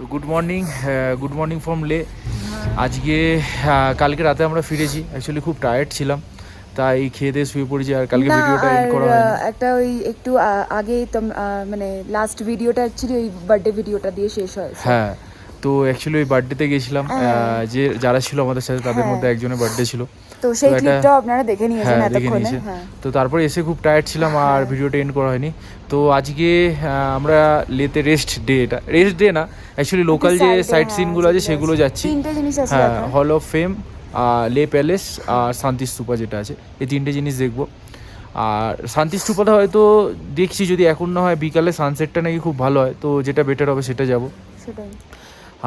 তো good morning from লে। আজকে কালকে রাতে আমরা ফিরেছি, অ্যাকচুয়ালি খুব টায়ার্ড ছিলাম, তাই খেয়ে দিয়ে শুয়ে পড়েছি। আর কালকে ভিডিওটা এন্ড করা হয়নি। একটা ওই একটু আগে তো মানে লাস্ট ভিডিওটা অ্যাকচুয়ালি ওই বার্থডে ভিডিওটা দিয়ে শেষ হয়েছে। হ্যাঁ, তো অ্যাকচুয়ালি ওই বার্থডেতে গেছিলাম, যে যারা ছিল আমাদের সাথে তাদের মধ্যে একজনের বার্থডে ছিল, তো সেই ক্লিপটাও আপনারা দেখে নিয়েছেন এতক্ষণে। তো তারপরে এসে খুব টায়ার্ড ছিলাম আর ভিডিওটা এন্ড করা হয়নি। তো আজকে আমরা লেতে রেস্ট ডে না, অ্যাকচুয়ালি লোকাল যে সাইট সিনগুলো আছে সেগুলো যাচ্ছি। হ্যাঁ, হল অফ ফেম, লে প্যালেস আর শান্তি স্তূপা যেটা আছে, এই তিনটে জিনিস দেখবো। আর শান্তি স্তূপাটা হয়তো দেখছি, যদি এখন না হয় বিকালে সানসেটটা নাকি খুব ভালো হয়, তো যেটা বেটার হবে সেটা যাব।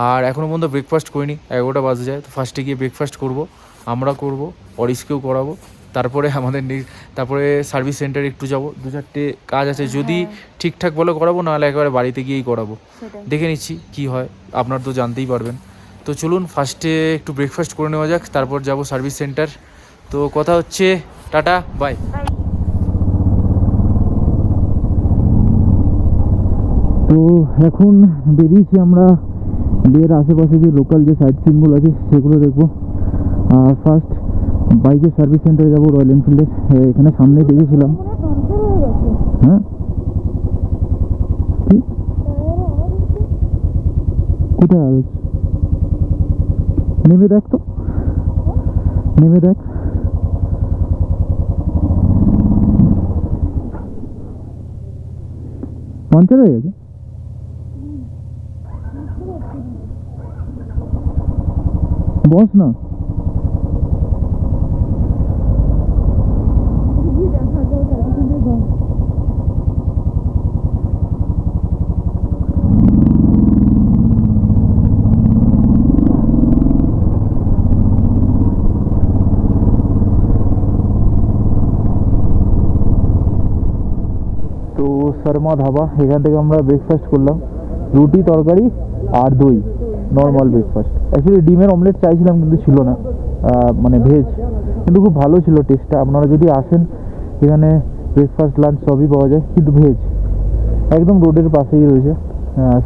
আর এখনও পর্যন্ত ব্রেকফাস্ট করিনি, 11টা বাজে যায়। তো ফার্স্টে গিয়ে ব্রেকফাস্ট করব, আমরা করব, অরিশকেও করাবো। তারপরে তারপরে সার্ভিস সেন্টারে একটু যাব, 2-4টে কাজ আছে, যদি ঠিকঠাক বলে করাবো, নাহলে একেবারে বাড়িতে গিয়েই করাবো। দেখে নিচ্ছি কি হয়, আপনার তো জানতেই পারবেন। তো চলুন ফার্স্টে একটু ব্রেকফাস্ট করে নেওয়া যাক, তারপর যাব সার্ভিস সেন্টার। তো কথা হচ্ছে, টাটা বাই। তো এখন বেরিয়েছি আমরা লের আশেপাশে যে লোকাল যে সাইট সিনগুলো আছে সেগুলো দেখবো। ফার্স্ট বাইকের সার্ভিস সেন্টারে যাবো, রয়্যাল এনফিল্ডের। এখানে সামনে দেখেছিলাম। হ্যাঁ, কি কোথায় আজ নেমে দেখ, তো নেমে দেখ। পাঞ্চার হয়ে গেছে। বস না, তো শর্মা ধাবা, এখান থেকে আমরা ব্রেকফাস্ট করলাম, রুটি তরকারি আর দই, নর্মাল ব্রেকফাস্ট। অ্যাকচুয়ালি ডিমের অমলেট চাইছিলাম কিন্তু ছিল না, মানে ভেজ, কিন্তু খুব ভালো ছিল টেস্টটা। আপনারা যদি আসেন, এখানে ব্রেকফাস্ট লাঞ্চ সবই পাওয়া যায়, কিন্তু ভেজ। একদম রোডের পাশেই রয়েছে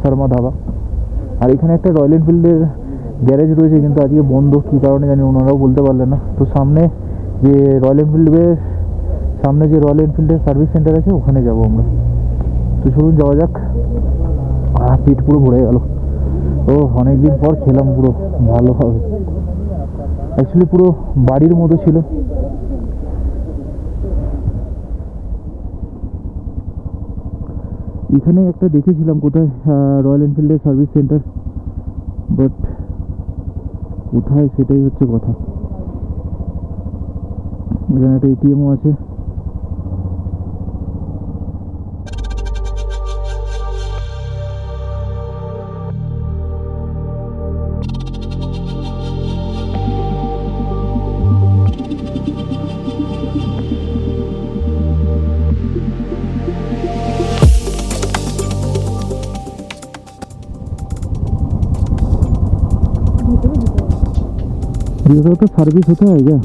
শর্মা ধাবা। আর এখানে একটা রয়্যাল এনফিল্ডের গ্যারেজ রয়েছে, কিন্তু আজকে বন্ধ, কী কারণে জানি ওনারাও বলতে পারলেন না। তো সামনে যে রয়্যাল এনফিল্ডের সার্ভিস সেন্টার আছে, ওখানে যাবো আমরা। তো চলুন যাওয়া যাক। পিঠ পুরো ভরে গেল, ও অনেকদিন পর খেলাম, পুরো ভালোভাবে। অ্যাকচুয়ালি পুরো বাড়ির মতো ছিল। এখানে একটা দেখেছিলাম কোথায়, রয়্যাল এনফিল্ডের সার্ভিস সেন্টার, বাট কোথায় সেটাই হচ্ছে কথা। এখানে একটা এটিএমও আছে। ये तो सर्विस होता है क्या?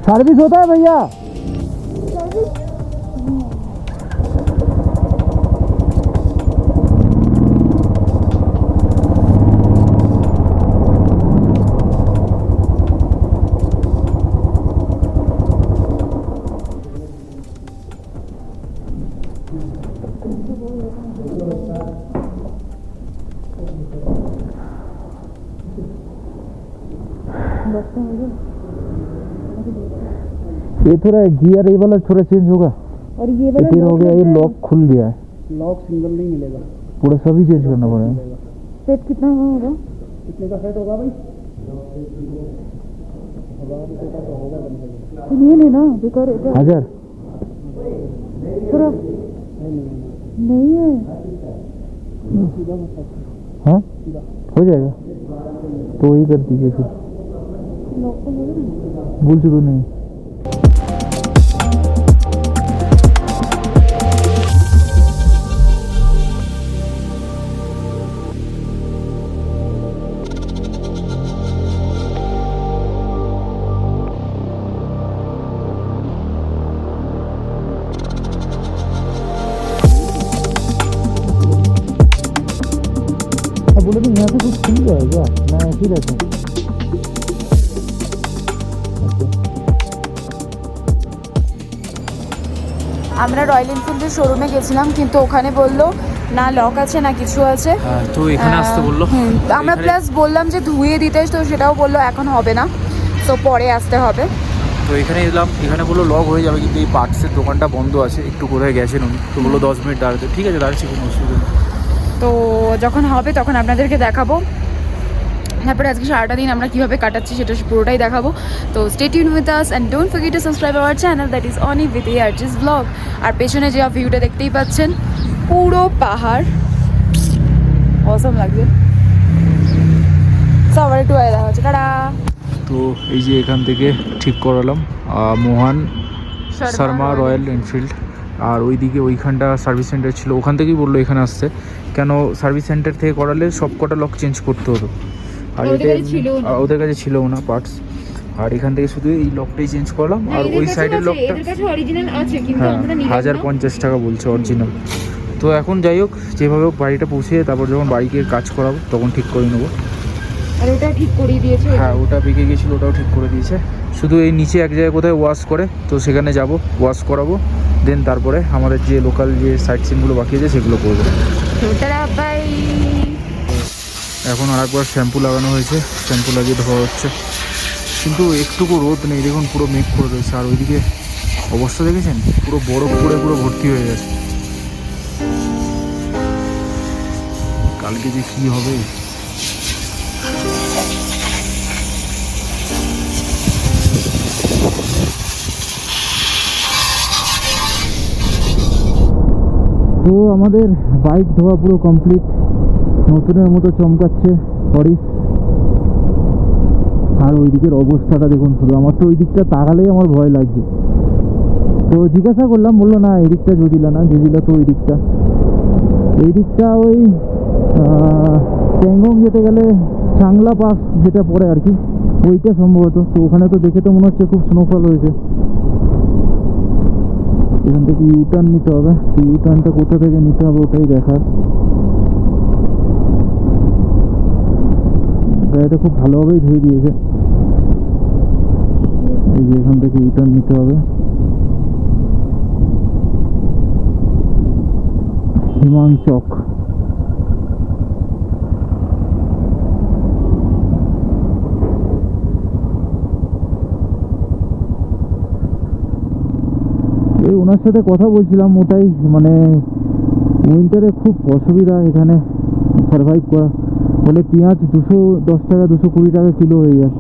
सर्विस होता है भैया? ये थोड़ा गियर ये वाला थोड़ा चेंज होगा, और ये वाला हो गया, ये लॉक खुल गया है। लॉक सिंगल नहीं मिलेगा, पूरा सभी चेंज करना पड़ेगा। सेट कितना होगा? कितने का सेट होगा भाई? 1000 का तो होगा। ये नहीं ना, बेकार 1000 थोड़ा नहीं है। हाँ, हो जाएगा, तो वही कर दीजिए फिर। भूल चुका नहीं। यहाँ से कुछ खुल गया है क्या? मैं ऐसे ही रहता हूँ। আমরা রয়্যাল এনফিল্ডের শোরুমে গেছিলাম, কিন্তু ওখানে বললো না লক আছে না কিছু আছে। তো এখানে আসতে বললো। আমরা প্লাস বললাম যে ধুয়ে দিতে, তো সেটাও বললো এখন হবে না, তো পরে আসতে হবে। তো এখানে এলাম, এখানে বললো লক হয়ে যাবে, কিন্তু এই পার্টসের দোকানটা বন্ধ আছে। একটু কোথায় গেছেন উনি, তো বললো 10 মিনিট দাঁড়াতে। ঠিক আছে, দাঁড়াচ্ছি, কোনো অসুবিধা নেই। তো যখন হবে তখন আপনাদেরকে দেখাবো। তারপরে আজকে সারাটা দিন আমরা কীভাবে কাটাচ্ছি সেটা পুরোটাই দেখাবো। তো stay tune with us and don't forget to subscribe our channel, that is Oni with ARG's blog. আর পেছনে যে ভিউটা দেখতেই পাচ্ছেন, পুরো পাহাড়, অসম লাগছে। সবার একটু আয় দেখা হচ্ছে, টাটা। তো এই যে এখান থেকে ঠিক করালাম মোহন শর্মা রয়্যাল এনফিল্ড। আর ওইদিকে ওইখানটা সার্ভিস সেন্টার ছিল, ওখান থেকেই বললো এখানে আসতে। কেন সার্ভিস সেন্টার থেকে করালে সব কটা লক চেঞ্জ করতে হতো, আর এটা ওদের কাছে ছিল না পার্টস। আর এখান থেকে শুধু এই লকটাই চেঞ্জ করলাম। আর ওই সাইডের লকটা হ্যাঁ 1050 টাকা বলছে অরিজিনাল। তো এখন যাই হোক, যেভাবে হোক বাড়িটা পৌঁছে, তারপর যখন বাড়িকে কাজ করাবো তখন ঠিক করে নেবো। আর ওটা ঠিক করিয়ে দিয়েছে? হ্যাঁ, ওটা বেঁকে গেছিলো, ওটাও ঠিক করে দিয়েছে। শুধু এই নিচে এক জায়গায় কোথায় ওয়াশ করে, তো সেখানে যাব, ওয়াশ করাবো। দেন তারপরে আমাদের যে লোকাল যে সাইট সিনগুলো বাকি আছে সেগুলো করবো। এখন আরেকবার শ্যাম্পু লাগানো হয়েছে, শ্যাম্পু লাগিয়ে ধোয়া হচ্ছে। কিন্তু একটুকু রোদ নেই, দেখুন পুরো মেঘ করে রয়েছে। আর ওইদিকে অবস্থা দেখেছেন, পুরো বরফ পড়ে পুরো ভর্তি হয়ে গেছে। কালকে যে কী হবে। তো আমাদের বাইক ধোয়া পুরো কমপ্লিট, নতুনের মতো চমকাচ্ছে হরিস। আর ওই দিকের অবস্থাটা দেখুন শুধু, আমার তো ওই দিকটা তাকালেই আমার ভয় লাগছে। তো জিজ্ঞাসা করলাম, বললো না এই দিকটা জুজিলা না, জুজিলা তো ওই দিকটা। এই দিকটা ওই প্যাংগং যেতে গেলে চাংলা পাস যেটা পড়ে আর কি, ওইটা সম্ভবত। তো ওখানে তো দেখে তো মনে হচ্ছে খুব স্নোফল হয়েছে। এখান থেকে ইউটার্ন নিতে হবে, তো ইউটার্নটা কোথা থেকে নিতে হবে ওটাই দেখার। গাড়িটা খুব ভালোভাবেই ধুয়ে দিয়েছে। এই যে এখান থেকে ইউটার্ন নিতে হবে। হিমাংচক। এই ওনার সাথে কথা বলছিলাম, ওটাই মানে উইন্টারে খুব অসুবিধা এখানে সার্ভাইভ করা। বলে পেঁয়াজ 210 টাকা 220 টাকা কিলো হয়ে যায়,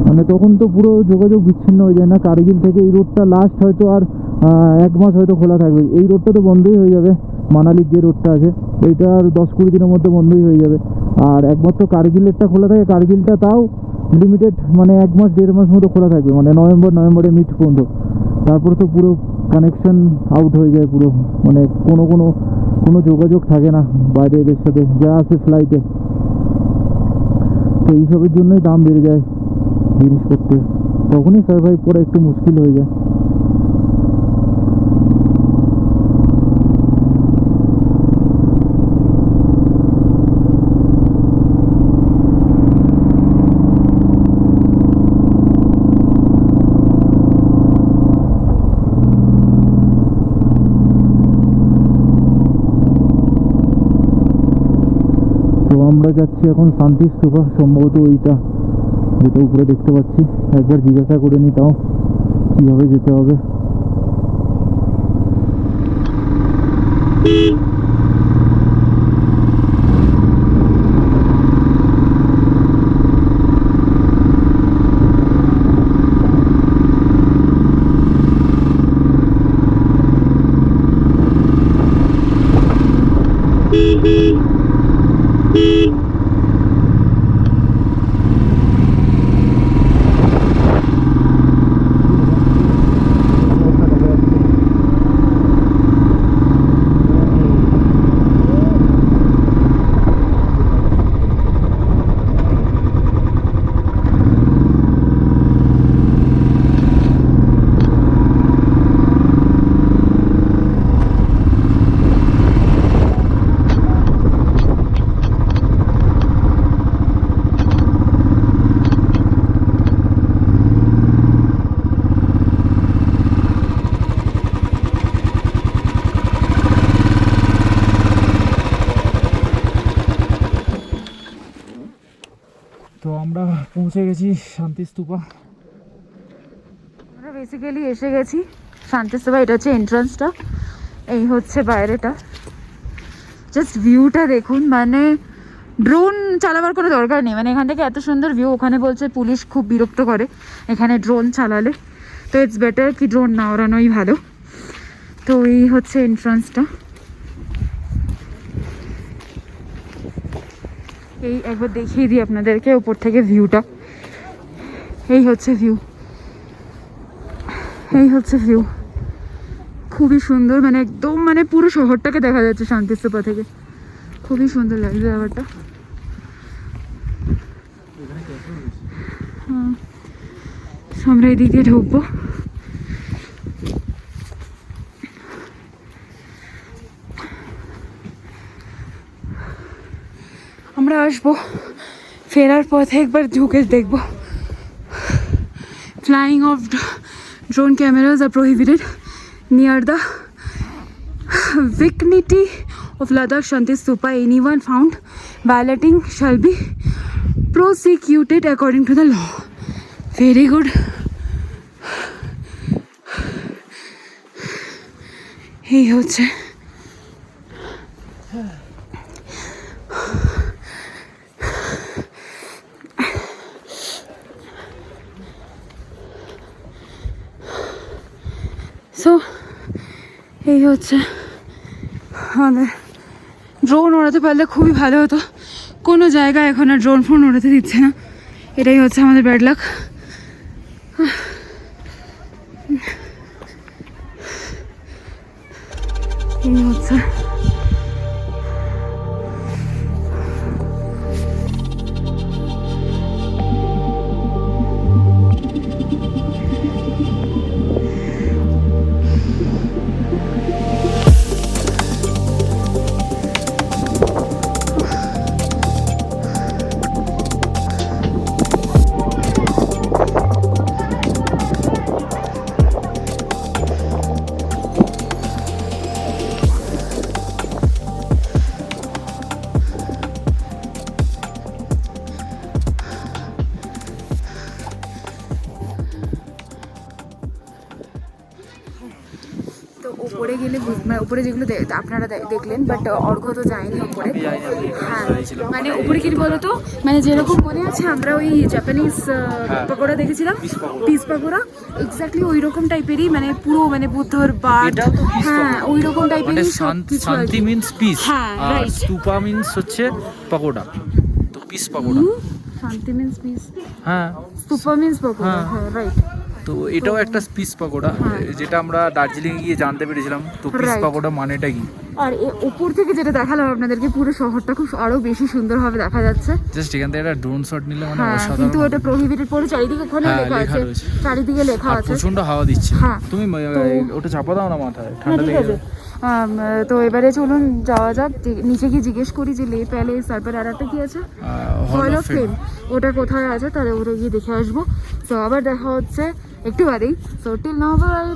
মানে তখন তো পুরো যোগাযোগ বিচ্ছিন্ন হয়ে যায় না। কার্গিল থেকে এই রোডটা লাস্ট হয়তো আর 1 মাস হয়তো খোলা থাকবে। এই রোডটা তো বন্ধই হয়ে যাবে, মানালির যে রোডটা আছে এইটা আর 10-20 দিনের মধ্যে বন্ধই হয়ে যাবে। আর একমাত্র কার্গিলেরটা খোলা থাকে, কার্গিলটা তাও লিমিটেড, মানে 1 মাস 1.5 মাস মতো খোলা থাকবে, মানে নভেম্বরে মিড পর্যন্ত। তারপর তো পুরো কানেকশন আউট হয়ে যায় পুরো, মানে কোনো যোগাযোগ থাকে না বাইরের সাথে, যা আছে ফ্লাইটে। তো এইসবের জন্যই দাম বেড়ে যায় জিনিসপত্রে, তখনই সার্ভাইভ করা একটু মুশকিল হয়ে যায়। আমরা যাচ্ছি এখন শান্তি স্তূপা, সম্ভবত ওইটা যেটা উপরে দেখতে পাচ্ছি। একবার জিজ্ঞাসা করে নি তাও কীভাবে যেতে হবে। পৌঁছে গেছি শান্তি স্তূপা। আমরা বেসিক্যালি এসে গেছি শান্তিস্তূপা। এটা হচ্ছে এন্ট্রান্সটা, এই হচ্ছে বাইরেটা। জাস্ট ভিউটা দেখুন, মানে ড্রোন চালাবার কোনো দরকার নেই, মানে এখান থেকে এত সুন্দর ভিউ। ওখানে বলছে পুলিশ খুব বিরক্ত করে এখানে ড্রোন চালালে, তো ইটস বেটার কি ড্রোন না ওড়ানোই ভালো। তো এই হচ্ছে এন্ট্রান্সটা। এই একবার দেখিয়ে দিই আপনাদেরকে ওপর থেকে ভিউটা। এই হচ্ছে ভিউ, এই হচ্ছে ভিউ, খুবই সুন্দর, মানে একদম মানে পুরো শহরটাকে দেখা যাচ্ছে শান্তিস্তূপা থেকে। খুবই সুন্দর লাগছে ব্যাপারটা। হ্যাঁ, আমরা এদিক দিয়ে ঢুকবো। আমরা আসবো ফেরার পথে একবার ঢুকে দেখবো। Flying of drone cameras are prohibited near the vicinity of Ladakh Shanti Stupa. Anyone found violating shall be prosecuted according to the law. Very good. এই হচ্ছে সো এই হচ্ছে আমাদের। ড্রোন ওড়াতে পারলে খুবই ভালো হতো, কোনো জায়গায় এখন আর ড্রোন ফোন ওড়াতে দিচ্ছে না, এটাই হচ্ছে আমাদের ব্যাড লাক। এই হচ্ছে উপরে গেলে মানে উপরে যেগুলো আপনারা দেখলেন, বাট অর্ঘ্য তো যায়নি উপরে। হ্যাঁ, মানে উপরে কি বলতো, মানে যেরকম মনে আছে আমরা ওই জাপানিজ পকোড়া দেখেছিলাম, পিস পকোড়া, এক্স্যাক্টলি ওই রকম টাইপেরই, মানে পুরো মানে বুদ্ধর বাট, হ্যাঁ ওই রকম টাইপেরই সব কিছু। শান্তি মিন্স পিস, হ্যাঁ আর স্তূপা মিন্স হচ্ছে পকোড়া, তো পিস পকোড়া। শান্তি মিন্স পিস, হ্যাঁ স্তূপা মিন্স পকোড়া, হ্যাঁ রাইট। তো এটাও একটা পিস পকোড়া, যেটা আমরা দার্জিলিং গিয়ে জানতে পেরেছিলাম। তো পিস পকোড়া মানেটা কি? আর উপর থেকে যেটা দেখালাম আপনাদেরকে, পুরো শহরটা খুব আরো বেশি সুন্দরভাবে দেখা যাচ্ছে। জাস্ট এখান থেকে একটা ড্রোন শট নিলে মানে অসাধারণ। কিন্তু ওটা প্রহিবিটেড, পুরো চারিদিকে ওখানে লেখা আছে, চারিদিকে লেখা আছে। প্রচন্ড হাওয়া দিচ্ছে, হ্যাঁ তুমি ওটা চাপা দাও না মাথায়, ঠান্ডা লেগে যাবে। তো এবারে চলুন যাওয়া যাক, নিচে গিয়ে জিজ্ঞেস করি যে লে প্যালেস, তারপরে আর একটা কি আছে, হল অফ ফেম, ওটা কোথায় আছে, তাহলে ওটা গিয়ে দেখে আসবো। তো আবার দেখা হচ্ছে একটু বাদেই। So till now bye.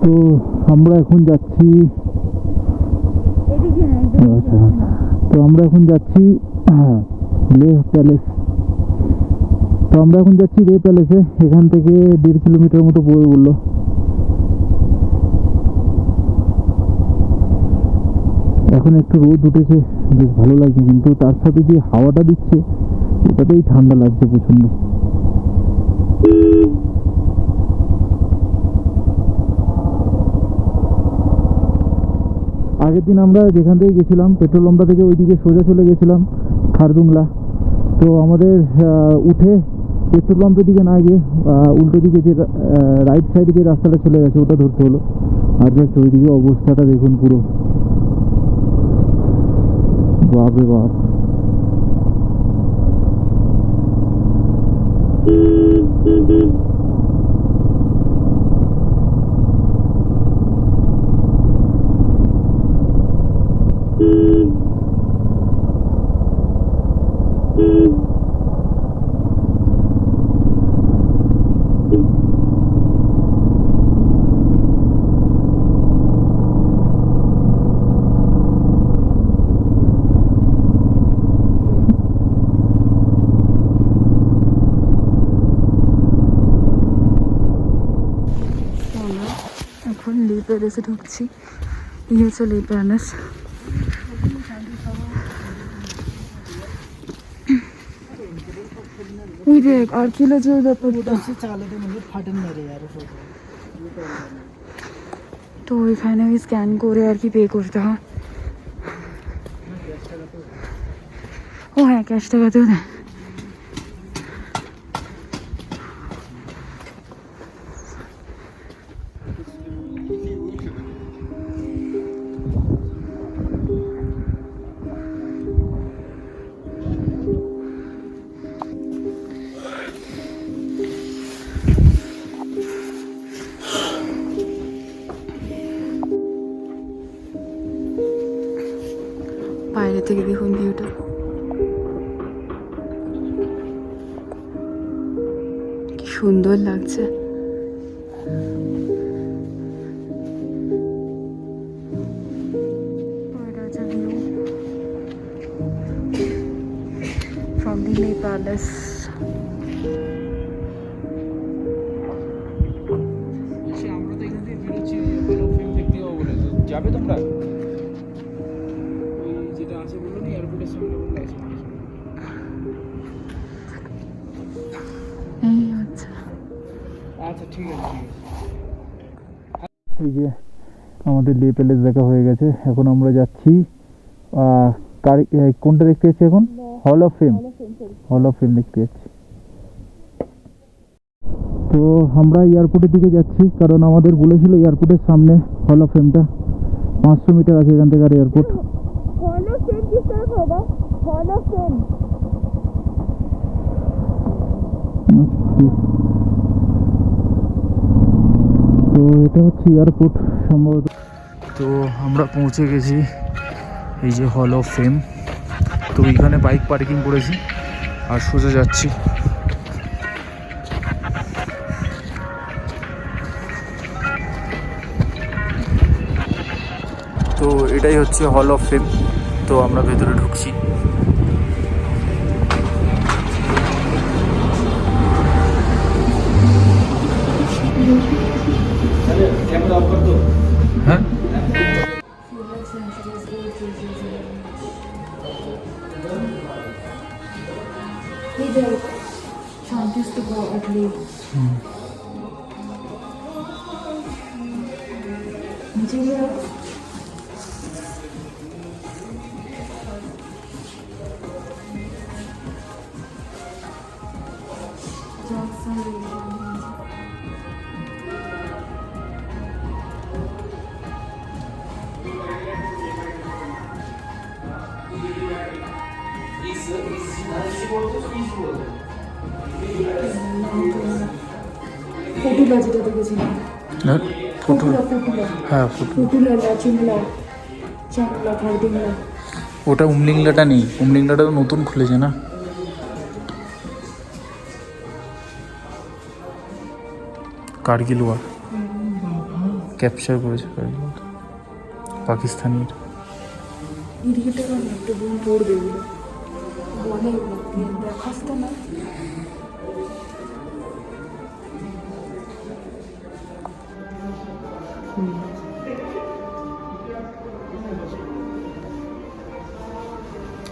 তো আমরা এখন যাচ্ছি, তো আমরা এখন যাচ্ছি লে প্যালেস। তো আমরা এখন যাচ্ছি লে প্যালেসে, এখান থেকে 1.5 কিলোমিটার মতো পড়ে বললো। এখন একটু রোদ উঠেছে, বেশ ভালো লাগছে, কিন্তু তার সাথে যে হাওয়াটা দিচ্ছে ওটাতেই ঠান্ডা লাগছে প্রচন্ড। আগের দিন আমরা যেখান থেকে গেছিলাম পেট্রোল পাম্পটা থেকে ওইদিকে সোজা চলে গেছিলাম খারদুংলা। তো আমাদের উঠে পেট্রোল পাম্পের দিকে না গিয়ে উল্টো দিকে যে রাইট সাইডে যে রাস্তাটা চলে গেছে ওটা ধরতে হলো। আর জাস্ট ওইদিকে অবস্থাটা দেখুন পুরো, বাপরে বাপ। টেরেসে ঢুকছি। এই হচ্ছে লে প্যালেস। ওই দেখ আর কি লাগছে ব্যাপারটা। তো ওইখানে স্ক্যান করে আর কি পে করতে হয়। ও হ্যাঁ, ক্যাশ টাকাতেও দেয়। বাইরে থেকে দেখুন ভিউটা, কি সুন্দর লাগছে। From the Leh Palace. আমরা তো এখান থেকে বেরোচ্ছি হল অফ ফেম দেখতে যাবো বলে, তো যাবে তোমরা? ওই যেটা আছে বললো না এয়ারপোর্টের সামনে বললো আছে। এই হচ্ছে। আচ্ছা ঠিক আছে। এই যে আমাদের লে প্যালেস দেখা হয়ে গেছে, এখন আমরা যাচ্ছি কোনটা দেখতে যাচ্ছি এখন? Hall of fame. Hall of fame দেখতে যাচ্ছি। তো আমরা এয়ারপোর্টের দিকে যাচ্ছি, কারণ আমাদের বলেছিল এয়ারপোর্টের সামনে হল অফ ফেমটা। 500 মিটার আছে এখান থেকে আর এয়ারপোর্ট। हॉल ऑफ फेम किस तरफ होगा? Hall of fame. তো এটা হচ্ছে এয়ারপোর্ট সম্ভবত। তো আমরা পৌঁছে গেছি এই যে হল অফ ফেম। তো এইখানে বাইক পার্কিং করেছি আর সোজা যাচ্ছি। তো এটাই হচ্ছে হল অফ ফেম। তো আমরা ভেতরে ঢুকছি। হ্যাঁ, शांति से बहुत मुझे ফটুলা যেটা দেখেছিলাম, ফটুলা হ্যাঁ ফটুলা চিংলা চাংলা খারদিংলা। ওটা উমলিংলাটা নেই, উমলিংলাটা তো নতুন খুলেছে না। কার্গিল ওয়ার ক্যাপচার করেছে কার্গিল ওয়ার, পাকিস্তানি। এদিকে একটু বোন পড়বে এগুলো বলে দেখাস্ত না।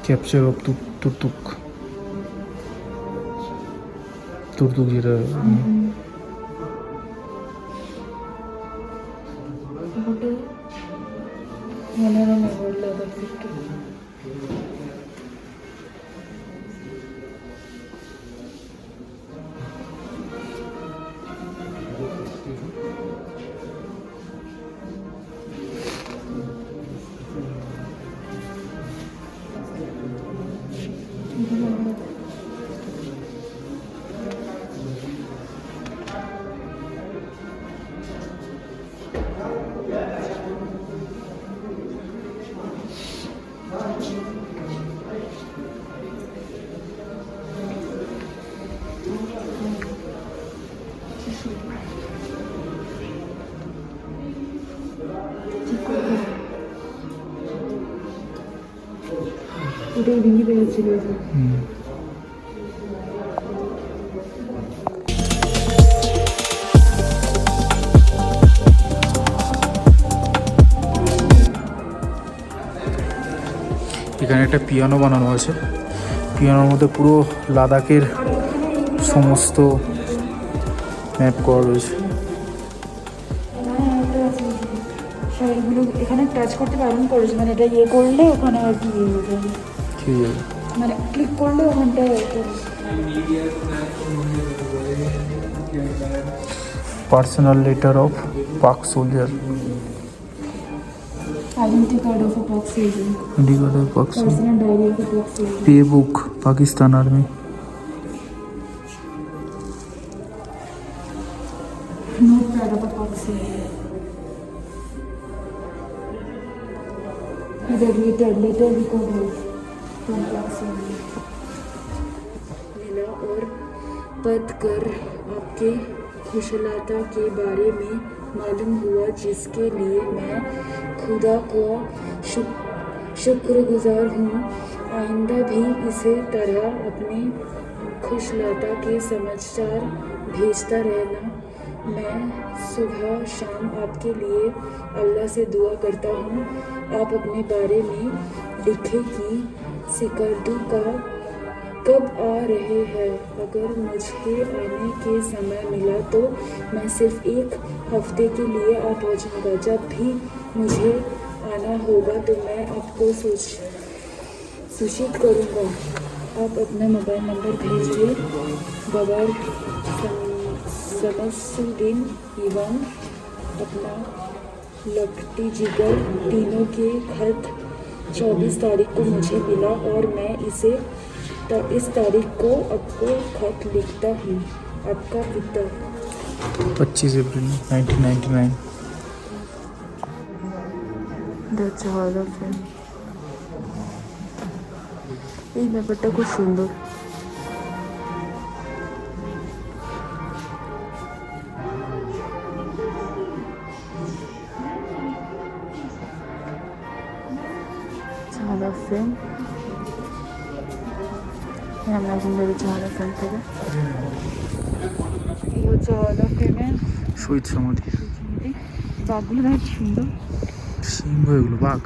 ক্যাপচার অফ তুর্তুক যেটা মনোরমা বললো একটু ওটাই ভেঙে পেয়েছিল। এখানে একটা পিয়ানো বানানো আছে, পিয়ানোর মধ্যে পুরো লাদাখের সমস্ত ম্যাপ করা রয়েছে। এগুলো এখানে টাচ করতে বারণ করেছে, মানে এটা ইয়ে করলে ওখানে আর কি ইয়ে হয়ে যাবে, ঠিক আছে, মানে ক্লিক করলে ওখানটায় পার্সোনাল লেটার অফ পাক সোলজার, আইডেন্টি কার্ড অফ পাক সোলজার, ইন্ডিকেট অফ পাক পার্সোনাল ডায়েরি অফ পাক soldier, pay book Pakistan army, note pad of पाक सोलजर, इधर लेटर रिकॉर्ड है फ्रॉम पाक सोलजर, मिला और पद कर आपके खुशलाता के बारे में मालूम हुआ, जिसके लिए मैं खुदा का शुक्रगुजार हूँ। आइंदा भी इसी तरह अपने खुशलाता के समाचार भेजता रहना। मैं सुबह शाम आपके लिए अल्लाह से दुआ करता हूँ। आप अपने बारे में लिखे कि सिकर्दू का कब आ रहे हैं। अगर मुझे आने के समय मिला तो मैं सिर्फ 1 हफ्ते के लिए आ पहुँचूँगा। जब भी मुझे आना होगा तो मैं आपको सूचित करूँगा। आप अपना मोबाइल नंबर भेजिए। बगैर समसुद्दीन एवं अपना लकटी जिगर तीनों के खत 24 तारीख को मुझे मिला और मैं इस तारीख को आपको खत लिखता हूँ। आपका पिता। 25 अप्रैल 1999। That's all of them. এই ব্যাপারটা খুব সুন্দর। Hall of Fame. আমরা এখন বেরোচ্ছি Hall of Fame থেকে। এই হচ্ছে Hall of Fame এর শহীদ সমাধি। বাঘগুলো দেখ কি সুন্দর, সিংহ এগুলো, বাঘ।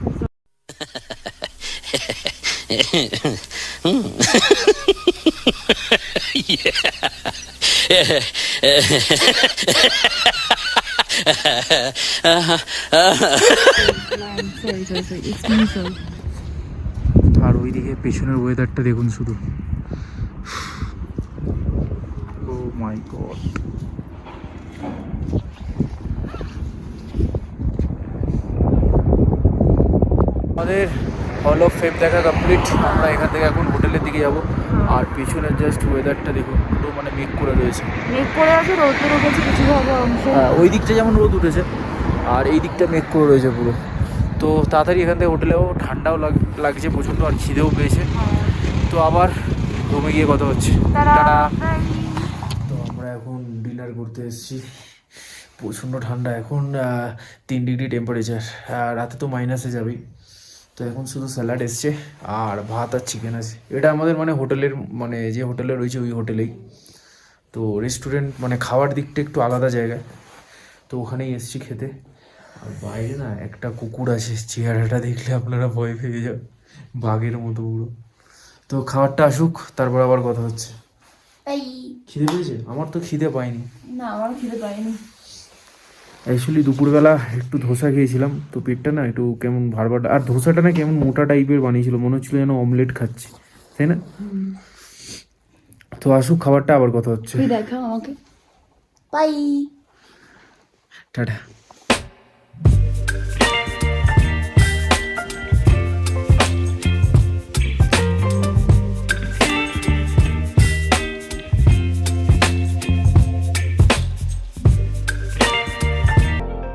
আর ওইদিকে পেছনের ওয়েদারটা দেখুন শুধু, ও মাই গড। আমাদের হল অফ ফেম দেখা কমপ্লিট। আমরা এখান থেকে এখন হোটেলের দিকে যাব। আর পেছনের জাস্ট ওয়েদারটা দেখুন, পুরো মানে মেঘ করে রয়েছে, মেঘ করে আছে, রোদ উঠেছে কিছু ভাবে অংশ। হ্যাঁ, ওই দিকটা যেমন রোদ উঠেছে আর এই দিকটা মেঘ করে রয়েছে পুরো। তো তাড়াতাড়ি এখান থেকে হোটেলেও ঠান্ডাও লাগছে প্রচণ্ড, আর খিদেও পেয়েছে। তো আবার রুমে গিয়ে কথা হচ্ছে। টাটা। তো আমরা এখন ডিনার করতে এসেছি। প্রচণ্ড ঠান্ডা এখন, 3 ডিগ্রি টেম্পারেচার। রাতে তো মাইনাসে যাবেই। তো এখন শুধু স্যালাড এসছে আর ভাত আর চিকেন আছে। এটা আমাদের মানে হোটেলের, মানে যে হোটেলে রয়েছে ওই হোটেলেই। তো রেস্টুরেন্ট মানে খাওয়ার দিকটা একটু আলাদা জায়গায়, তো ওখানেই এসছি খেতে। আর বাইরে না একটা কুকুর আছে, চেহারাটা দেখলে আপনারা ভয় পেয়ে যান, বাঘের মতো পুরো। তো খাবারটা আসুক, তারপর আবার কথা হচ্ছে। খিদে পেয়েছে? আমার তো খিদে পাইনি। না, আমার খিদে পাইনি। অ্যাকচুয়ালি দুপুরবেলা একটু ধোসা খেয়েছিলাম, তো পেটটা না একটু কেমন ভারবার, আর ধোসাটা না কেমন মোটা টাইপের বানিয়েছিল, মনে হচ্ছিল যেন অমলেট খাচ্ছি, তাই না? তো আসুক খাবারটা, আবার কথা হচ্ছে। দেখা আমাকে। বাই। টাটা।